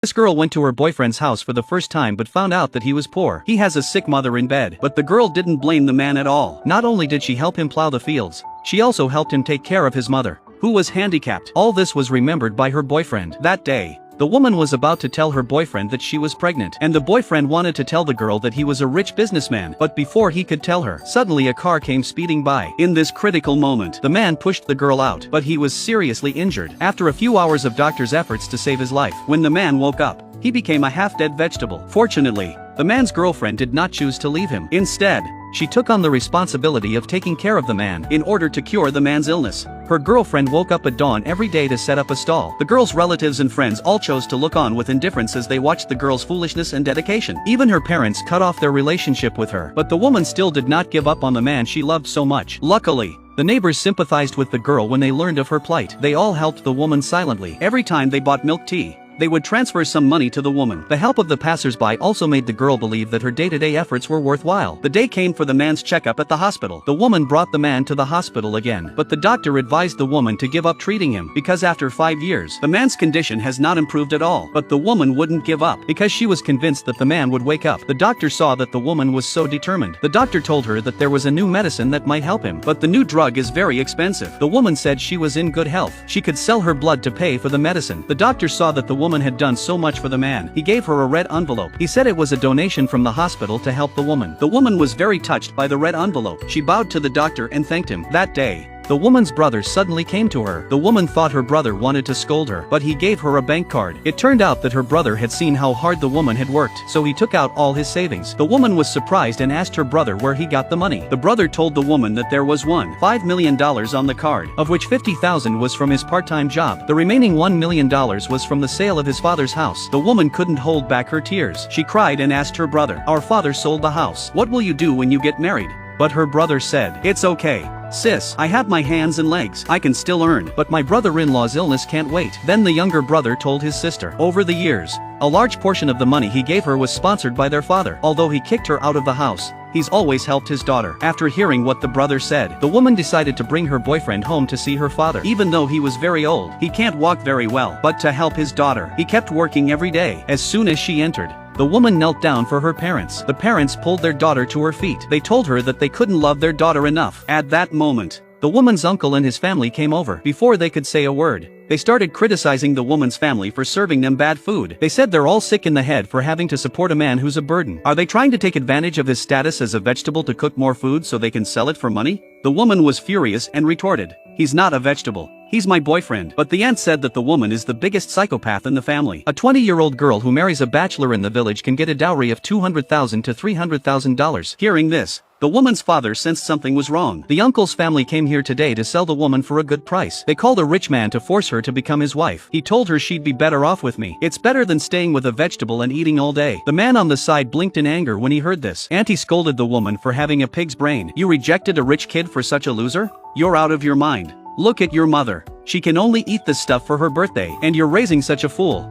This girl went to her boyfriend's house for the first time but found out that he was poor. He has a sick mother in bed. But the girl didn't blame the man at all. Not only did she help him plow the fields, she also helped him take care of his mother, who was handicapped. All this was remembered by her boyfriend. That day, the woman was about to tell her boyfriend that she was pregnant, and the boyfriend wanted to tell the girl that he was a rich businessman, but before he could tell her, suddenly a car came speeding by. In this critical moment, the man pushed the girl out, but he was seriously injured. After a few hours of doctors' efforts to save his life, when the man woke up, he became a half-dead vegetable. Fortunately, the man's girlfriend did not choose to leave him. Instead, she took on the responsibility of taking care of the man in order to cure the man's illness. Her girlfriend woke up at dawn every day to set up a stall. The girl's relatives and friends all chose to look on with indifference as they watched the girl's foolishness and dedication. Even her parents cut off their relationship with her. But the woman still did not give up on the man she loved so much. Luckily, the neighbors sympathized with the girl when they learned of her plight. They all helped the woman silently. Every time they bought milk tea, they would transfer some money to the woman. The help of the passers-by also made the girl believe that her day-to-day efforts were worthwhile. The day came for the man's checkup at the hospital. The woman brought the man to the hospital again, but the doctor advised the woman to give up treating him because after 5 years, the man's condition has not improved at all. But the woman wouldn't give up because she was convinced that the man would wake up. The doctor saw that the woman was so determined. The doctor told her that there was a new medicine that might help him, but the new drug is very expensive. The woman said she was in good health. She could sell her blood to pay for the medicine. The doctor saw that the woman had done so much for the man. He gave her a red envelope. He said it was a donation from the hospital to help the woman. The woman was very touched by the red envelope. She bowed to the doctor and thanked him. That day, the woman's brother suddenly came to her. The woman thought her brother wanted to scold her, but he gave her a bank card. It turned out that her brother had seen how hard the woman had worked, so he took out all his savings. The woman was surprised and asked her brother where he got the money. The brother told the woman that there was $5 million on the card, of which $50,000 was from his part-time job. The remaining $1 million was from the sale of his father's house. The woman couldn't hold back her tears. She cried and asked her brother, "Our father sold the house. What will you do when you get married?" But her brother said, "It's okay, sis, I have my hands and legs. I can still earn, but my brother-in-law's illness can't wait." Then the younger brother told his sister. Over the years, a large portion of the money he gave her was sponsored by their father. Although he kicked her out of the house, he's always helped his daughter. After hearing what the brother said, the woman decided to bring her boyfriend home to see her father. Even though he was very old, he can't walk very well, but to help his daughter, he kept working every day. As soon as she entered, the woman knelt down for her parents. The parents pulled their daughter to her feet. They told her that they couldn't love their daughter enough. At that moment, the woman's uncle and his family came over. Before they could say a word, they started criticizing the woman's family for serving them bad food. They said they're all sick in the head for having to support a man who's a burden. Are they trying to take advantage of his status as a vegetable to cook more food so they can sell it for money? The woman was furious and retorted, "He's not a vegetable. He's my boyfriend." But the aunt said that the woman is the biggest psychopath in the family. A 20-year-old girl who marries a bachelor in the village can get a dowry of $200,000 to $300,000. Hearing this, the woman's father sensed something was wrong. The uncle's family came here today to sell the woman for a good price. They called a rich man to force her to become his wife. He told her she'd be better off with me. It's better than staying with a vegetable and eating all day. The man on the side blinked in anger when he heard this. Auntie scolded the woman for having a pig's brain. "You rejected a rich kid for such a loser? You're out of your mind. Look at your mother. She can only eat this stuff for her birthday, and you're raising such a fool."